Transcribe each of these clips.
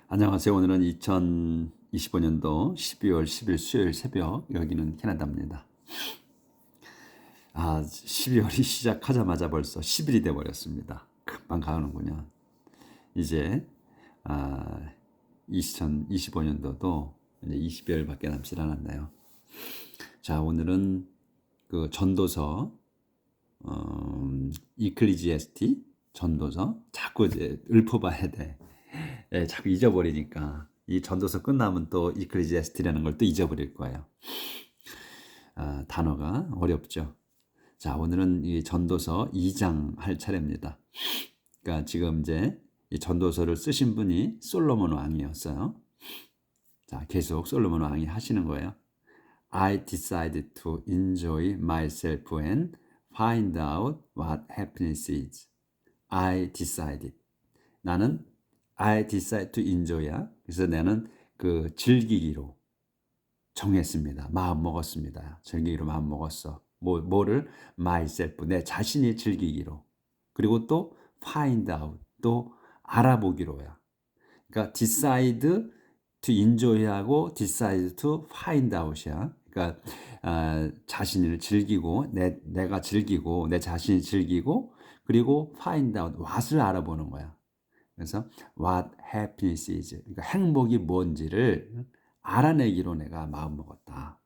안녕하세요. 오늘은 2025년도 12월 10일 수요일 새벽, 여기는 캐나다입니다. 12월이 시작하자마자 벌써 10일이 돼 버렸습니다. 금방 가는군요. 이제 아, 2025년도도 이제 20여일밖에 남지 않았나요? 자, 오늘은 그 전도서 이클리지에스티 전도서 자꾸 이제 읊어봐야 돼. 자꾸 잊어버리니까 이 전도서 끝나면 또 이클리지아스티라는 걸 또 잊어버릴 거예요. 단어가 어렵죠. 자, 오늘은 이 전도서 2장 할 차례입니다. 그러니까 지금 이제 이 전도서를 쓰신 분이 솔로몬 왕이었어요. 자, 계속 솔로몬 왕이 하시는 거예요. I decided to enjoy myself and find out what happiness is. I decided. 나는 I decide to enjoy야. 그래서 나는 그 즐기기로 정했습니다. 마음 먹었습니다. 즐기기로 마음 먹었어. 뭐를 myself 내 자신이 즐기기로. 그리고 또 find out 또 알아보기로야. 그러니까 decide to enjoy하고 decide to find out이야. 그러니까 자신을 즐기고 내가 즐기고 내 자신이 즐기고 그리고 find out what을 알아보는 거야. 그래서 what happiness is 그러니까 행복이 뭔지를 알아내기로 내가 마음먹었다.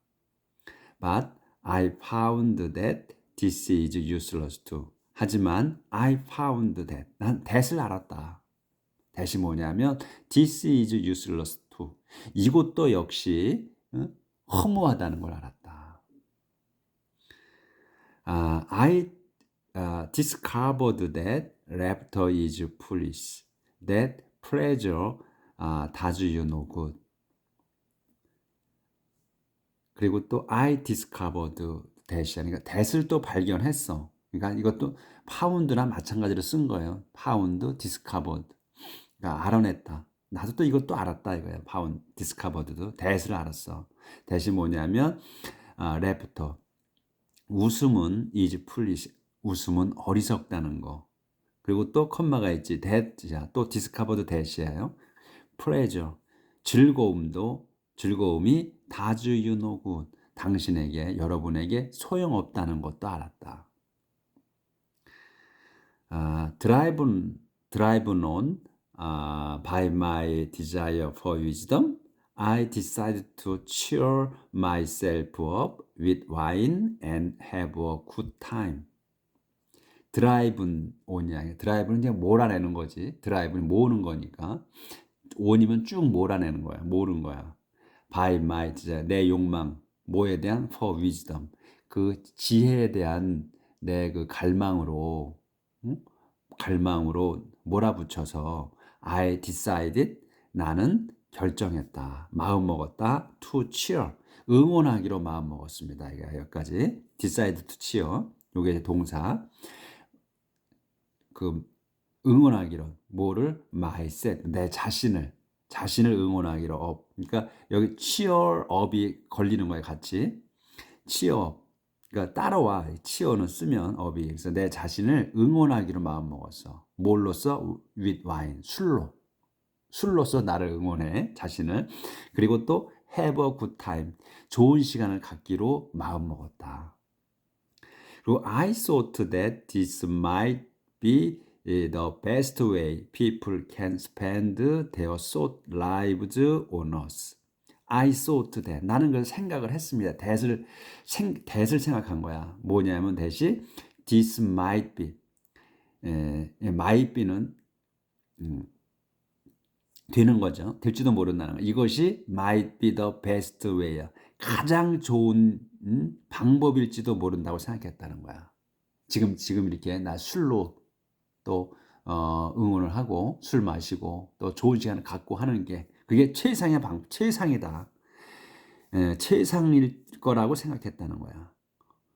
But I found that this is useless too. 하지만 I found that 난 that을 알았다. that이 뭐냐면 this is useless too. 이것도 역시 허무하다는 걸 알았다. I discovered that laughter is foolish. That pleasure does you no good. 그리고 또 I discovered that. 그러니까 that을 또 발견했어. 그러니까 이것도 found나 마찬가지로 쓴 거예요. found, discovered. 그러니까 알아냈다. 나도 또 이것도 알았다 이거예요. found, discovered도 that을 알았어. that이 뭐냐면 laughter. 웃음은 is foolish. 웃음은 어리석다는 거. 그리고 또 컴마가 있지. that이야. 또 discovered that이에요. pleasure. 즐거움이 does you no good. 당신에게 여러분에게 소용없다는 것도 알았다. driven on by my desire for wisdom, I decided to cheer myself up with wine and have a good time. 드라이브는 on이야. 드라이브는 이제 몰아내는 거지. 드라이브는 모으는 거니까. on이면 쭉 몰아내는 거야. 모으는 거야. by my desire, 내 욕망. 뭐에 대한 for wisdom. 그 지혜에 대한 내 그 갈망으로 몰아붙여서 I decided 나는 결정했다. 마음 먹었다. to cheer. 응원하기로 마음 먹었습니다. 이게 여기까지. decide to cheer. 요게 동사. 그 응원하기로 뭐를 myself 내 자신을 응원하기로 up. 그러니까 여기 cheer up이 걸리는 거예요, 같이. cheer up. 그러니까 따라와. cheer는 쓰면 up이. 그래서 내 자신을 응원하기로 마음 먹었어. 뭘로써? with wine. 술로써 나를 응원해. 자신을. 그리고 또 have a good time. 좋은 시간을 갖기로 마음 먹었다. 그리고 I thought that this might be the best way people can spend their short lives on us. I thought that 나는 그걸 생각을 했습니다. that을 생각한 거야. 뭐냐면 that이 this might be might be는 되는 거죠. 될지도 모른다는 거. 이것이 might be the best way야. 가장 좋은 방법일지도 모른다고 생각했다는 거야. 지금 이렇게 나 술로 또 응원을 하고 술 마시고 또 좋은 시간을 갖고 하는 게 그게 최상이다. 최상일 거라고 생각했다는 거야.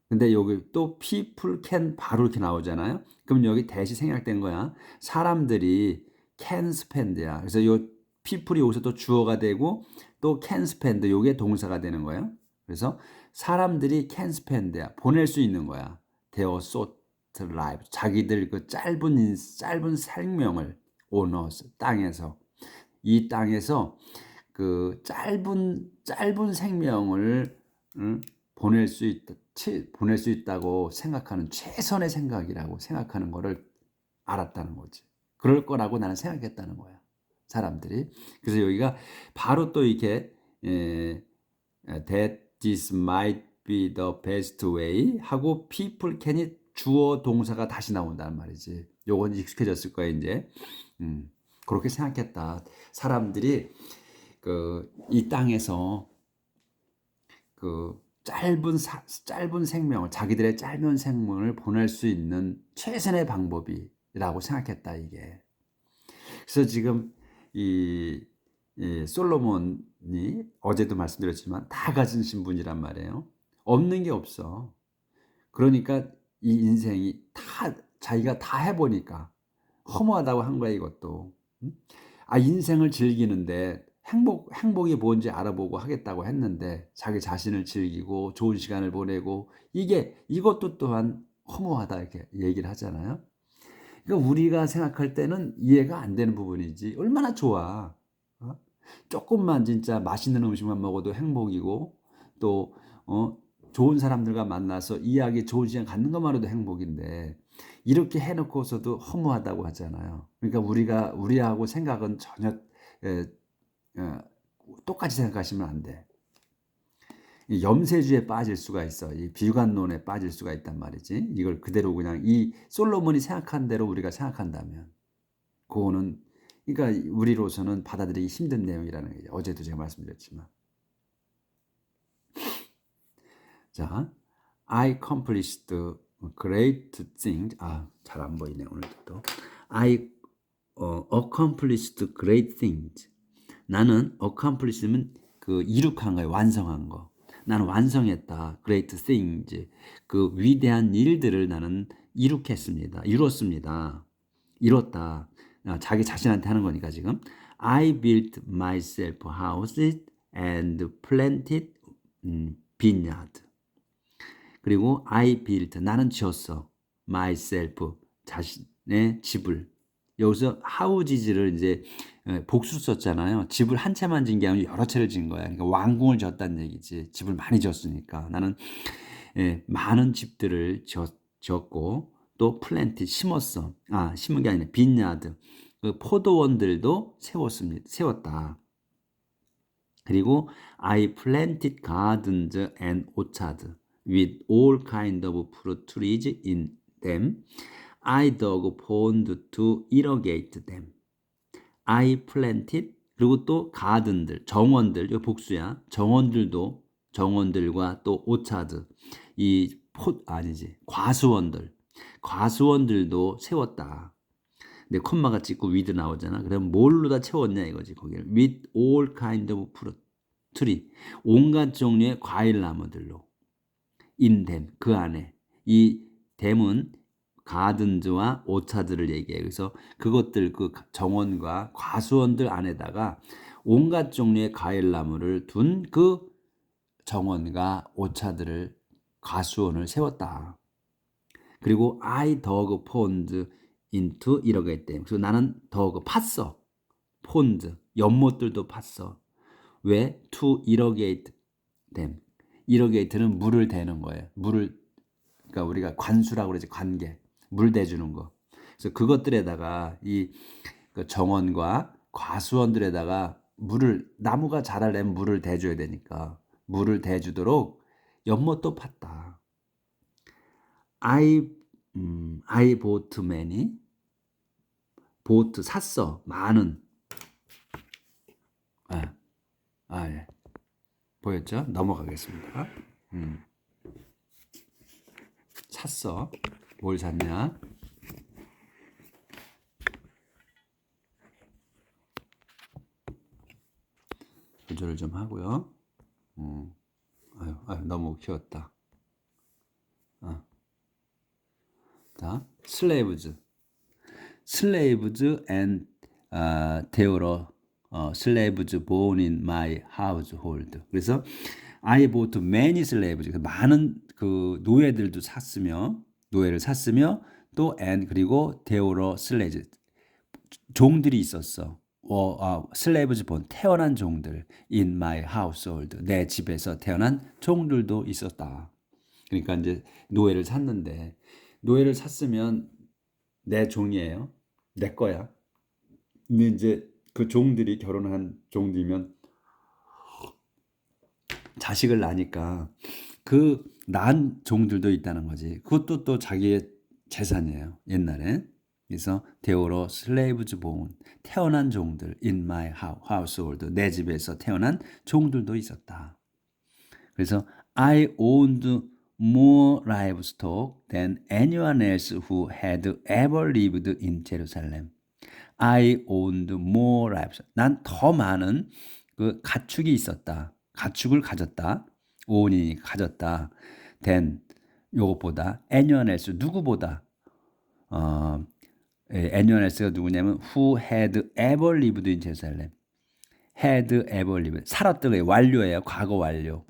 근데 여기 또 people can 바로 이렇게 나오잖아요. 그럼 여기 대시 생략된 거야. 사람들이 can spend야. 그래서 요 people이 여기서 또 주어가 되고 또 can spend 요게 동사가 되는 거예요. 그래서 사람들이 can spend야. 보낼 수 있는 거야. their short life. 자기들 그 짧은 생명을 on us 땅에서 이 땅에서 그 짧은 생명을 보낼 수 있다고 생각하는 최선의 생각이라고 생각하는 거를 알았다는 거지. 그럴 거라고 나는 생각했다는 거야, 사람들이. 그래서 여기가 바로 또 이렇게 that this might be the best way 하고 people can이 주어 동사가 다시 나온다는 말이지. 요건 익숙해졌을 거야 이제. 그렇게 생각했다. 사람들이 이 땅에서 그 짧은 생명을, 자기들의 짧은 생명을 보낼 수 있는 최선의 방법이라고 생각했다 이게. 그래서 지금 이 솔로몬이 어제도 말씀드렸지만 다 가진 신분이란 말이에요. 없는 게 없어. 그러니까 이 인생이 자기가 다 해보니까 허무하다고 한 거야 이것도. 인생을 즐기는데 행복이 뭔지 알아보고 하겠다고 했는데 자기 자신을 즐기고 좋은 시간을 보내고 이것도 또한 허무하다 이렇게 얘기를 하잖아요. 그러니까 우리가 생각할 때는 이해가 안 되는 부분이지 얼마나 좋아. 조금만 진짜 맛있는 음식만 먹어도 행복이고 또 좋은 사람들과 만나서 이야기 좋은 시간 갖는 것만으로도 행복인데 이렇게 해놓고서도 허무하다고 하잖아요. 그러니까 우리하고 생각은 전혀 똑같이 생각하시면 안 돼. 이 염세주에 빠질 수가 있어. 이 비관론에 빠질 수가 있단 말이지. 이걸 그대로 그냥 이 솔로몬이 생각한 대로 우리가 생각한다면 그거는 그러니까 우리로서는 받아들이기 힘든 내용이라는 거죠. 어제도 제가 말씀드렸지만. 자, I accomplished great things. 잘 안 보이네 오늘도. I accomplished great things. 나는 accomplish면 그 이룩한 거예요. 완성한 거. 나는 완성했다. great things. 그 위대한 일들을 나는 이뤘습니다. 이뤘다. 자기 자신한테 하는 거니까 지금. I built myself houses and planted vineyard. 그리고 I built, 나는 지었어. myself, 자신의 집을. 여기서 house를 이제 복수 썼잖아요. 집을 한 채만 진 게 아니라 여러 채를 진 거야. 그러니까 왕궁을 지었다는 얘기지. 집을 많이 지었으니까. 나는 많은 집들을 지었고 또 플랜트 심었어. 심은 게 아니라 빈야드. 그 포도원들도 세웠다. 그리고 I planted gardens and orchards with all kind of fruit trees in them. I dug ponds to irrigate them. I planted 그리고 또 가든들, 정원들, 이거 복수야. 정원들과 또 오차드, 과수원들도 세웠다. 근데 콤마가 찍고 with 나오잖아. 그럼 뭘로 다 채웠냐 이거지 거기를. With all kind of fruit tree, 온갖 종류의 과일 나무들로. in them, 그 안에. 이 댐은 가든즈와 오차드를 얘기해요. 그래서 그것들 그 정원과 과수원들 안에다가 온갖 종류의 과일나무를 둔 그 정원과 오차들을 과수원을 세웠다. 그리고 I dug ponds into irrigate them. 그래서 나는 팠어. 폰드, 연못들도 팠어. 왜? To irrigate them. irrigate는 물을 대는 거예요. 그러니까 우리가 관수라고 그러지, 관계. 물 대주는 거. 그래서 그것들에다가 그 정원과 과수원들에다가 나무가 자라려면 물을 대줘야 되니까 물을 대주도록 연못도 팠다. I bought many. bought 샀어. 많은. 예. 보였죠? 넘어가겠습니다. 샀어. 뭘 샀냐? 조절을 좀 하고요. 너무 키웠다. 자, slaves and there were slaves born in my household. 그래서 I bought many slaves. 많은 그 노예를 샀으며 또 and 그리고 there were slaves. 종들이 있었어. slaves born, 태어난 종들, in my household, 내 집에서 태어난 종들도 있었다. 그러니까 이제 노예를 샀는데, 노예를 샀으면 내 종이에요. 내 거야. 근데 이제 그 종들이 결혼한 종들이면 자식을 낳으니까 그 낳은 종들도 있다는 거지. 그것도 또 자기의 재산이에요. 옛날에. 그래서 대어로 slaves born, 태어난 종들, in my household, 내 집에서 태어난 종들도 있었다. 그래서 I owned more livestock than anyone else who had ever lived in Jerusalem. I owned more livestock. 난 더 많은 그 가축이 있었다. 가축을 가졌다. own이 가졌다. than 요것보다 anyone else 누구보다 anyone else가 누구냐면 who had ever lived in Jerusalem. had ever lived. 살았던 게 완료예요. 과거 완료.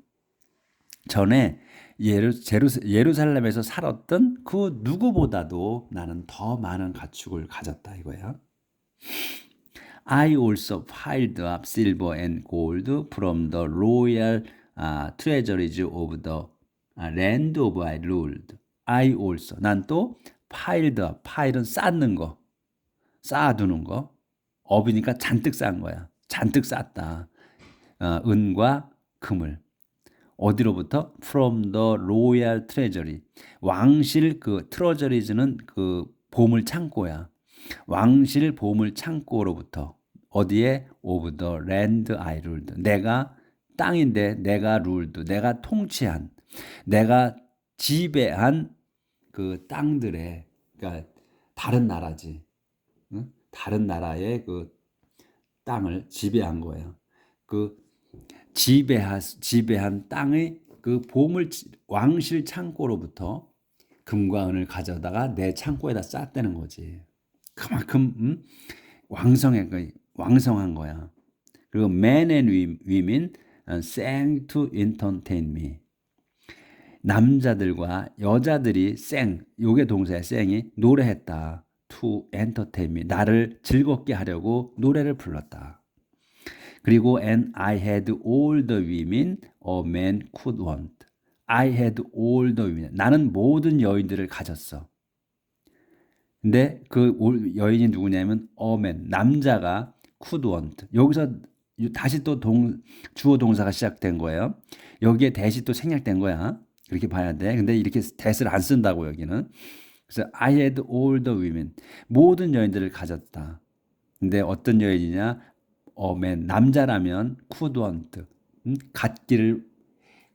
전에 예루살렘에서 살았던 그 누구보다도 나는 더 많은 가축을 가졌다 이거야. I also piled up silver and gold from the royal treasuries of the land of I ruled. I also, 난 또 piled up, pile은 쌓는 거, 쌓아두는 거. 업이니까 잔뜩 쌓은 거야. 잔뜩 쌓았다. 은과 금을. 어디로부터? From the royal treasury. 왕실 그 treasury는 그 보물 창고야. 왕실 보물 창고로부터. 어디에? Of the land I ruled. 내가 땅인데 내가 ruled. 내가 통치한. 내가 지배한 그 땅들의, 그러니까 다른 나라지. 응? 다른 나라의 그 땅을 지배한 거예요. 그 지배한 땅의 그 보물 왕실 창고로부터 금과 은을 가져다가 내 창고에다 쌓았다는 거지. 그만큼 왕성한 거야. 그리고 men and women sang to entertain me. 남자들과 여자들이 요게 동사야. 이 노래했다. to entertain me. 나를 즐겁게 하려고 노래를 불렀다. 그리고 and I had all the women a man could want. I had all the women. 나는 모든 여인들을 가졌어. 근데 그 여인이 누구냐면 a man, 남자가 could want. 여기서 다시 또 주어 동사가 시작된 거예요. 여기에 대시 또 생략된 거야. 그렇게 봐야 돼. 근데 이렇게 대시를 안 쓴다고 여기는. 그래서 I had all the women. 모든 여인들을 가졌다. 근데 어떤 여인이냐? man, 남자라면 could want.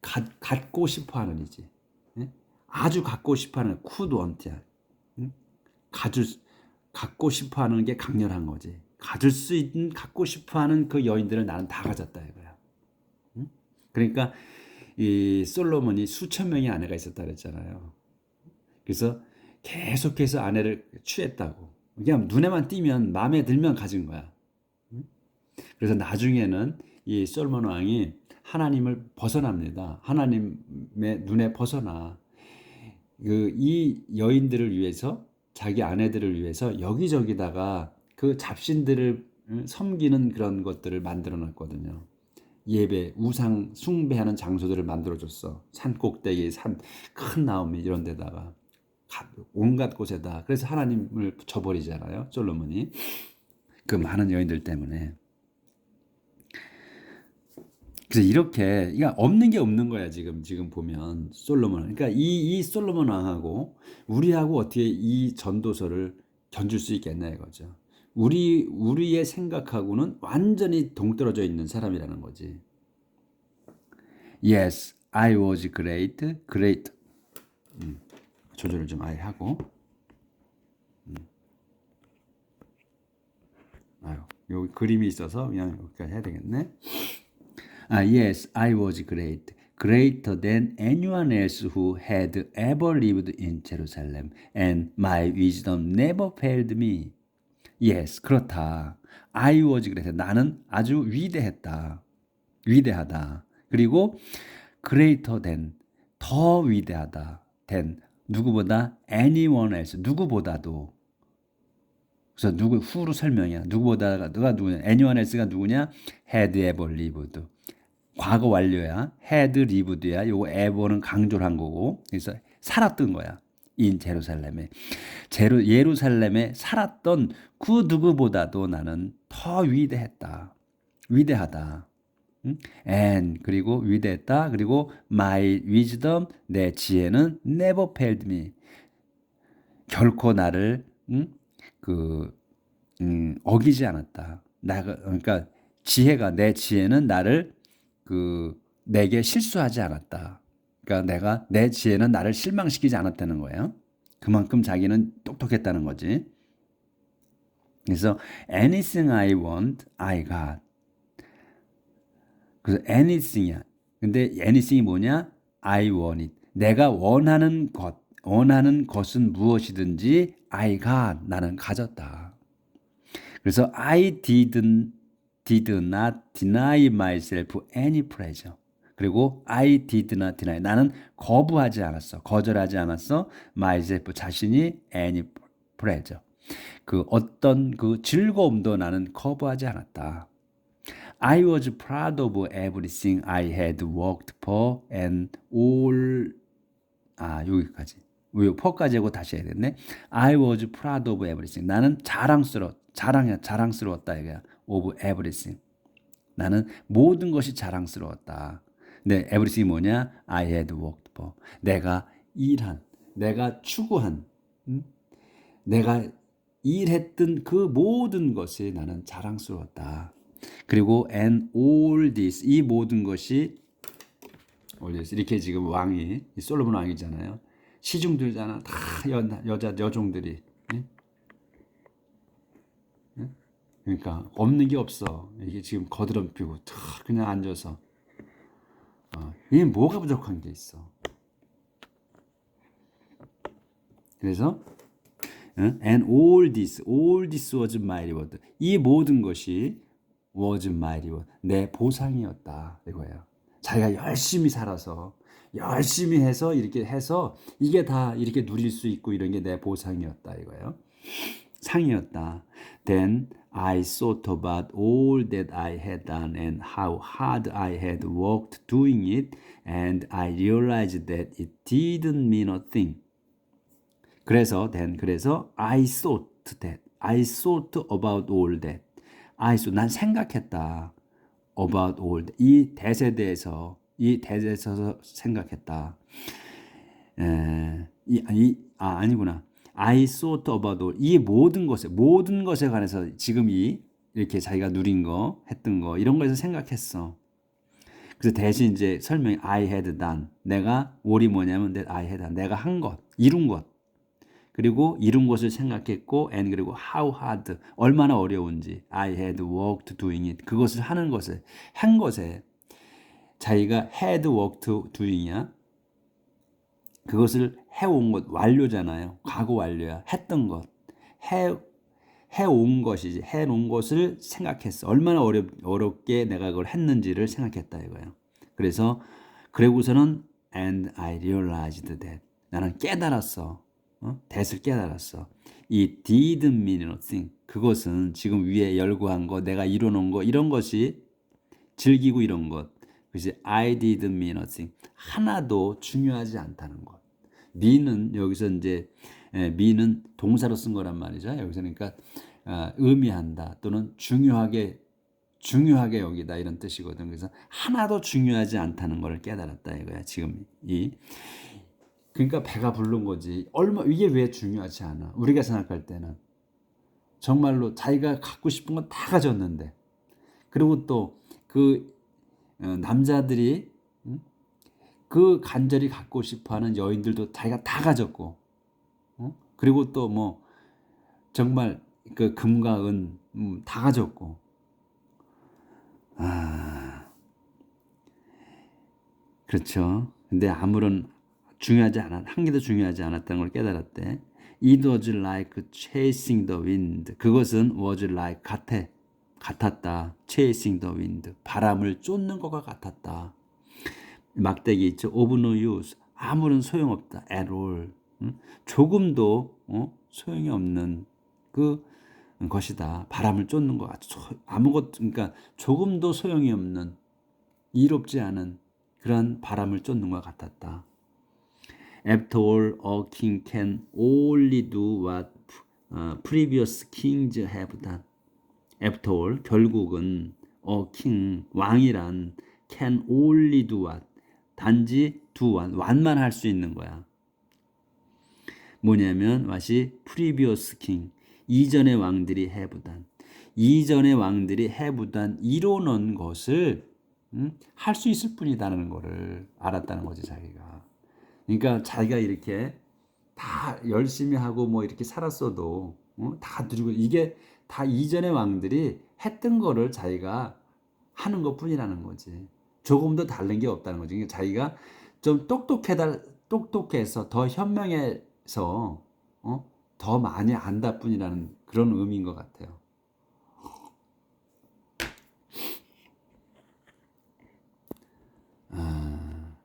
갖고 싶어 하는 이지. 아주 갖고 싶어 하는 could want야. 갖고 싶어 하는 게 강렬한 거지. 가질 수 있는, 갖고 싶어 하는 그 여인들을 나는 다 가졌다 이거야. 그러니까 이 솔로몬이 수천 명의 아내가 있었다 그랬잖아요. 그래서 계속해서 아내를 취했다고. 그냥 눈에만 띄면 마음에 들면 가진 거야. 그래서 나중에는 이 솔로몬 왕이 하나님을 벗어납니다. 하나님의 눈에 벗어나. 이 여인들을 위해서, 자기 아내들을 위해서 여기저기다가 그 잡신들을 섬기는 그런 것들을 만들어 놨거든요. 예배, 우상 숭배하는 장소들을 만들어줬어. 산 꼭대기, 큰 나무 이런 데다가 온갖 곳에다. 그래서 하나님을 저버리잖아요. 솔로몬이. 그 많은 여인들 때문에. 그래서 이렇게, 그러니까 없는 게 없는 거야. 지금 보면 솔로몬. 그러니까 이 솔로몬 왕하고 우리하고 어떻게 이 전도서를 견줄 수 있겠나 이거죠. 우리의 생각하고는 완전히 동떨어져 있는 사람이라는 거지. Yes, I was great. 조절을 좀 아예 하고. 여기 그림이 있어서 그냥 여기까지 해야 되겠네. Yes, I was great. Greater than anyone else who had ever lived in Jerusalem. And my wisdom never failed me. Yes, 그렇다. I was great. 나는 아주 위대하다. 그리고 greater than, 더 위대하다. than, 누구보다 anyone else, 누구보다도. 그래서 누구 who로 설명이야. 누구보다가 누구냐? anyone else가 누구냐? had ever lived. 과거 완료야. had lived야. 요거 ever는 강조를 한 거고. 그래서 살았던 거야. in 제루살렘에. 예루살렘에 살았던 그 누구보다도 나는 더 위대했다. 위대하다. and 그리고 위대했다. 그리고 my wisdom 내 지혜는 never failed me. 결코 나를 어기지 않았다. 그러니까 내 지혜는 나를 내게 실수하지 않았다. 그러니까 내 지혜는 나를 실망시키지 않았다는 거예요. 그만큼 자기는 똑똑했다는 거지. 그래서 anything I want, I got. 그래서 anything이야. 근데 anything이 뭐냐? I want it. 내가 원하는 것은 무엇이든지 I got. 나는 가졌다. 그래서 I did not deny myself any pleasure. 그리고 I did not deny. 나는 거절하지 않았어. myself 자신이 any pleasure. 어떤 즐거움도 나는 거부하지 않았다. I was proud of everything I had worked for and all 여기까지. for까지 하고 다시 해야 되겠네. I was proud of everything. 나는 자랑스러웠다 이거야. of everything. 나는 모든 것이 자랑스러웠다. 근데 everything이 뭐냐? I had worked for. 내가 추구한, 내가 일했던 그 모든 것이 나는 자랑스러웠다. 그리고 and all this 이 모든 것이 이렇게 지금 왕이 솔로몬 왕이잖아요. 시중들잖아. 다 여종들이. 그러니까 없는 게 없어. 이게 지금 거드럼피고 그냥 앉아서. 이게 뭐가 부족한 게 있어. 그래서 and all this was my reward. 이 모든 것이 was my reward. 내 보상이었다 이거예요. 자기가 열심히 살아서 열심히 해서 이렇게 해서 이게 다 이렇게 누릴 수 있고 이런 게 내 보상이었다 이거예요. 상이었다. Then I thought about all that I had done and how hard I had worked doing it, and I realized that it didn't mean a thing. 그래서 I thought about all that. 난 생각했다. about all that. 이 대세에 대해서 생각했다. 아니구나. I thought about all. 이 모든 것에 관해서 지금 이렇게 자기가 누린 거, 했던 거 이런 거에서 생각했어. 그래서 대신 이제 설명이 I had done. 내가 all이 뭐냐면 that I had done. 내가 한 것, 이룬 것. 그리고 이룬 것을 생각했고 and 그리고 how hard 얼마나 어려운지 I had worked doing it. 그것을 하는 것에 한 것에 자기가 had worked doing이야. 그것을 해온 것 완료잖아요. 과거 완료야. 했던 것. 해온 것이지. 해놓은 것을 생각했어. 얼마나 어렵게 내가 그걸 했는지를 생각했다 이거예요. 그러고서는 and I realized that. 나는 깨달았어. that을 깨달았어. 이 didn't mean nothing. 그것은 지금 위에 열거한 거, 내가 이뤄놓은 거, 이런 것이 즐기고 이런 것. 그래서 I didn't mean nothing. 하나도 중요하지 않다는 것. mean은 여기서 이제 mean은 동사로 쓴 거란 말이죠. 여기서 그러니까 의미한다 또는 중요하게 여기다 이런 뜻이거든. 그래서 하나도 중요하지 않다는 걸 깨달았다 이거야. 지금 그러니까 배가 부른 거지. 이게 왜 중요하지 않아? 우리가 생각할 때는 정말로 자기가 갖고 싶은 건 다 가졌는데, 그리고 또 남자들이 간절히 갖고 싶어하는 여인들도 자기가 다 가졌고, 그리고 또 뭐 정말 금과 은 다 가졌고, 그렇죠. 근데 아무런 한 개도 중요하지 않았다는 걸 깨달았대. It was like chasing the wind. 그것은 was like 같았다. chasing the wind. 바람을 쫓는 것과 같았다. 막대기 있죠. of no use. 아무런 소용없다. at all. 조금도 소용이 없는 것이다. 바람을 쫓는 것 같아. 아무것도 그러니까 조금도 소용이 없는 이롭지 않은 그런 바람을 쫓는 것 같았다. After all, a king can only do what previous kings have done. After all, 결국은 a king, 왕이란 can only do what, 단지 do what만 할 수 있는 거야. 뭐냐면 what이 previous king, 이전의 왕들이 have done. 이전의 왕들이 have done 이뤄놓은 것을 할 수 있을 뿐이다라는 거를 알았다는 거지 자기가. 그러니까 자기가 이렇게 다 열심히 하고 뭐 이렇게 살았어도 다 누리고 이게 다 이전의 왕들이 했던 거를 자기가 하는 것뿐이라는 거지. 조금 더 다른 게 없다는 거지. 그러니까 자기가 좀 똑똑해서 더 현명해서 더 많이 안다 뿐이라는 그런 의미인 것 같아요.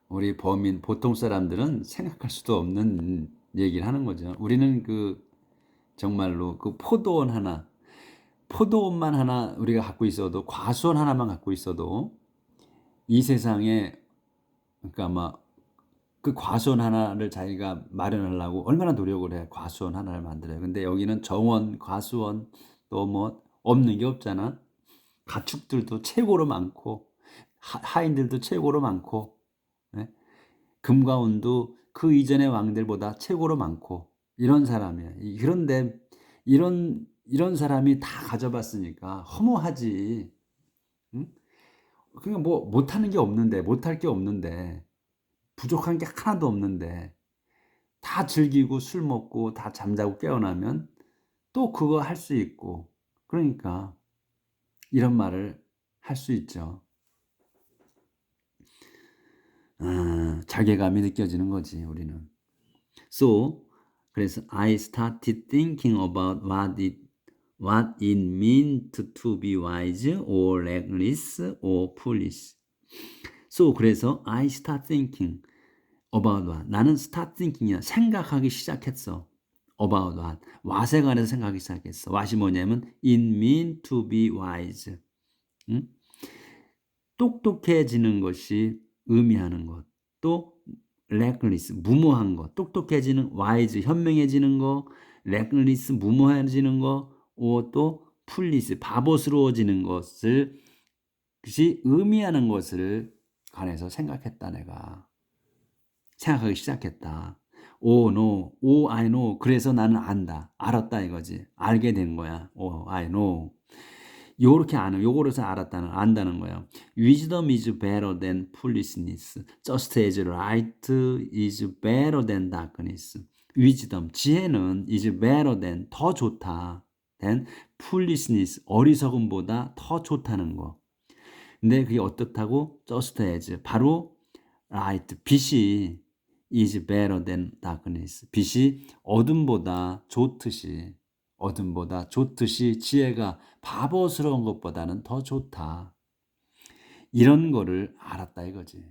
우리 범인 보통 사람들은 생각할 수도 없는 얘기를 하는 거죠. 우리는 정말로 포도원만 하나 우리가 갖고 있어도, 과수원 하나만 갖고 있어도 이 세상에, 그러니까 아마 그 과수원 하나를 자기가 마련하려고 얼마나 노력을 해. 과수원 하나를 만들어요. 근데 여기는 정원, 과수원 또 뭐 없는 게 없잖아. 가축들도 최고로 많고 하인들도 최고로 많고, 네? 금과 은도 그 이전의 왕들보다 최고로 많고 이런 사람이야. 그런데 이런 사람이 다 가져봤으니까 허무하지. 응? 그냥 뭐 못하는 게 없는데, 못할 게 없는데, 부족한 게 하나도 없는데 다 즐기고 술 먹고 다 잠자고 깨어나면 또 그거 할 수 있고, 그러니까 이런 말을 할 수 있죠. 자괴감이 느껴지는 거지 우리는. So 그래서 I started thinking about what it meant to be wise or reckless or foolish. So 그래서 I start thinking about what. 나는 start thinking이야. 생각하기 시작했어. about what. what에 관해서 생각하기 시작했어. what이 뭐냐면 it mean to be wise. 응? 똑똑해지는 것이 의미하는 것. 또 reckless, 무모한 것. 똑똑해지는 wise, 현명해지는 거. reckless, 무모해지는 거. 또 foolish, 바보스러워지는 것을 그것이 의미하는 것을 관해서 생각했다. 내가 생각하기 시작했다. Oh no, oh I know. 그래서 나는 안다, 알았다 이거지. 알게 된 거야. Oh I know. 요렇게 아는, 요거로서 안다는 거야. Wisdom is better than foolishness, just as light is better than darkness. Wisdom, 지혜는 is better than, 더 좋다. than foolishness, 어리석음보다 더 좋다는 거. 근데 그게 어떻다고? just as, 바로 light, 빛이 is better than darkness. 빛이 어둠보다 좋듯이 지혜가 바보스러운 것보다는 더 좋다. 이런 거를 알았다 이거지.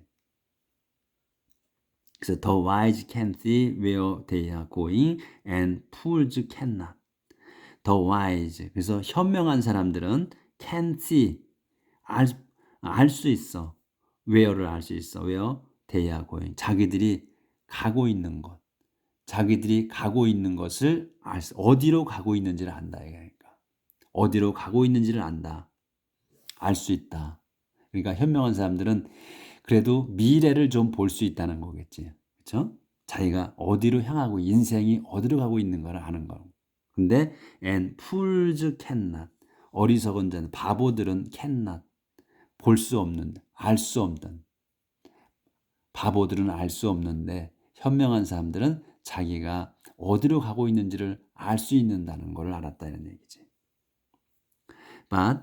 그래서 the wise can see where they are going and fools cannot. the wise. 그래서 현명한 사람들은 can see, 알 수 있어. where를 알 수 있어. where they are going. 자기들이 가고 있는 것. 자기들이 가고 있는 것을 어디로 가고 있는지를 안다. 그러니까 어디로 가고 있는지를 안다. 알 수 있다. 그러니까 현명한 사람들은 그래도 미래를 좀 볼 수 있다는 거겠지. 그렇죠? 자기가 어디로 향하고 인생이 어디로 가고 있는 걸 아는 거. 근데 and fools cannot. 어리석은 자는, 바보들은 cannot. 볼 수 없는, 알 수 없는. 바보들은 알 수 없는데 현명한 사람들은 자기가 어디로 가고 있는지를 알 수 있는다는 걸 알았다 이런 얘기지. But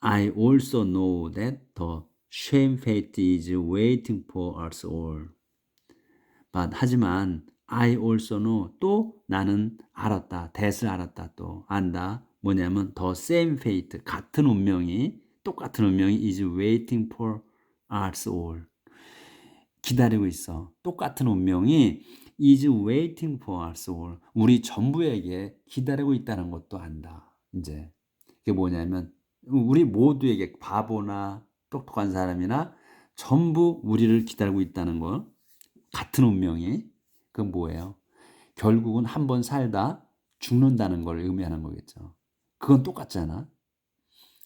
I also know that the same fate is waiting for us all. But 하지만 I also know, 또 나는 알았다. that을 알았다. 또 안다. 뭐냐면 the same fate, 똑같은 운명이 is waiting for us all. 기다리고 있어. 똑같은 운명이 is waiting for us all. 우리 전부에게 기다리고 있다는 것도 안다. 이제 그게 뭐냐면 우리 모두에게 바보나 똑똑한 사람이나 전부 우리를 기다리고 있다는 거. 같은 운명이. 그건 뭐예요? 결국은 한 번 살다 죽는다는 걸 의미하는 거겠죠. 그건 똑같잖아.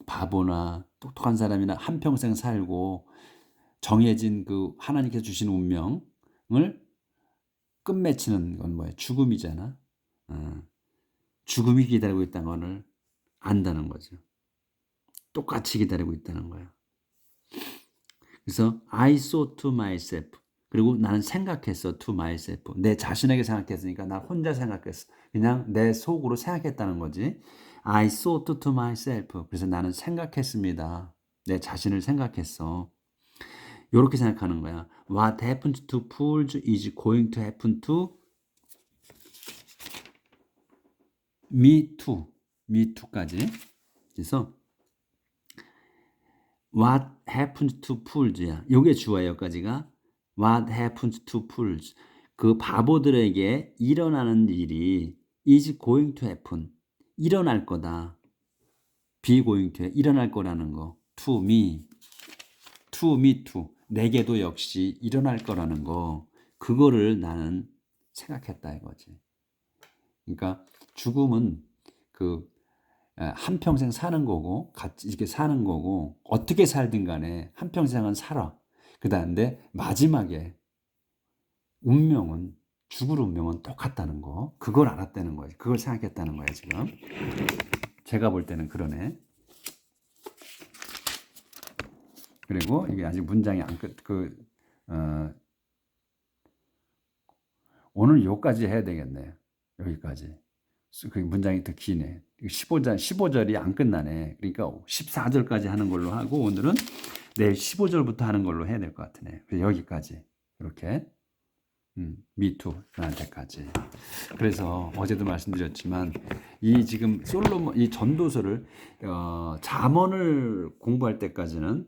바보나 똑똑한 사람이나 한평생 살고 정해진 그 하나님께서 주신 운명을 끝맺히는 건 뭐예요? 죽음이잖아. 죽음이 기다리고 있다는 걸 안다는 거죠. 똑같이 기다리고 있다는 거예요. 그래서 I thought to myself. 그리고 나는 생각했어 to myself. 내 자신에게 생각했으니까 나 혼자 생각했어. 그냥 내 속으로 생각했다는 거지. I thought to myself. 그래서 나는 생각했습니다. 내 자신을 생각했어. 이렇게 생각하는 거야. What happened to fools is going to happen to me too. me too까지. 그래서 What happened to fools?야. 이게 주어예요, 여기까지가. What happened to fools? 그 바보들에게 일어나는 일이 is going to happen. 일어날 거다. be going to 일어날 거라는 거. to me. to me too. 내게도 역시 일어날 거라는 거. 그거를 나는 생각했다 이거지. 그러니까 죽음은 그 한평생 사는 거고 같이 이렇게 사는 거고 어떻게 살든 간에 한평생은 살아. 그다음에 마지막에 운명은 죽을 운명은 똑같다는 거. 그걸 알았다는 거예요. 그걸 생각했다는 거예요, 지금. 제가 볼 때는 그러네. 그리고 이게 아직 문장이 안 끝. 오늘 여기까지 해야 되겠네요. 여기까지. 그 문장이 더 기네. 15절이 안 끝나네. 그러니까 14절까지 하는 걸로 하고 오늘은 내일 15절부터 하는 걸로 해야 될 것 같으네. 그래서 여기까지 이렇게 미투 나한테까지. 그래서 어제도 말씀드렸지만 이 지금 솔로몬 이 전도서를 잠언을 공부할 때까지는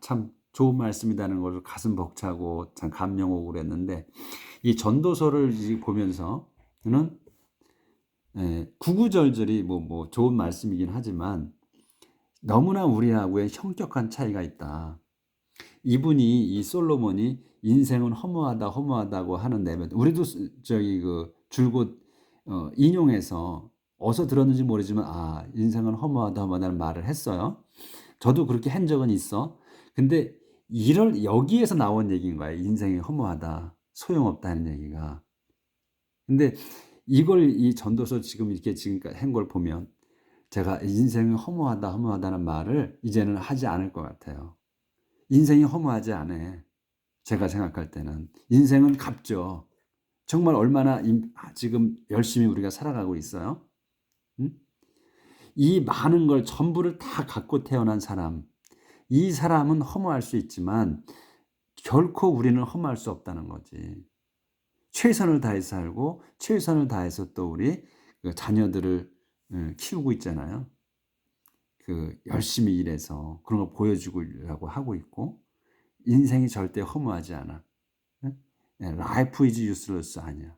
참 좋은 말씀이라는 걸 가슴 벅차고 참 감명 오고 그랬는데 이 전도서를 보면서는 구구절절이 뭐 좋은 말씀이긴 하지만 너무나 우리하고의 현격한 차이가 있다. 이분이 이 솔로몬이 인생은 허무하다고 하는 내면 우리도 저기 그 줄곧 인용해서 어디서 들었는지 모르지만 인생은 허무하다는 말을 했어요. 저도 그렇게 한 적은 있어. 근데 여기에서 나온 얘기인 거야. 인생이 허무하다, 소용없다는 얘기가. 근데 이걸 이 전도서 지금 이렇게 지금까지 한 걸 보면 제가 인생이 허무하다는 말을 이제는 하지 않을 것 같아요. 인생이 허무하지 않아. 제가 생각할 때는 인생은 값져. 정말 얼마나 지금 열심히 우리가 살아가고 있어요. 응? 이 많은 걸 전부를 다 갖고 태어난 사람, 이 사람은 허무할 수 있지만 결코 우리는 허무할 수 없다는 거지. 최선을 다해서 살고 최선을 다해서 또 우리 자녀들을 키우고 있잖아요. 열심히 일해서 그런 거 보여주려고 하고 있고 인생이 절대 허무하지 않아. Life is useless 아니야.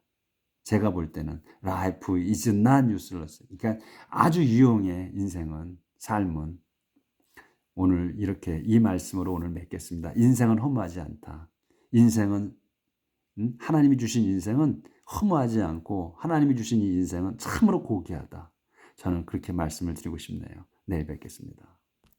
제가 볼 때는 Life is not useless. 그러니까 아주 유용해 인생은 삶은. 오늘 이렇게 이 말씀으로 오늘 맺겠습니다. 인생은 허무하지 않다. 인생은 하나님이 주신 인생은 허무하지 않고 하나님이 주신 이 인생은 참으로 고귀하다. 저는 그렇게 말씀을 드리고 싶네요. 내일 뵙겠습니다.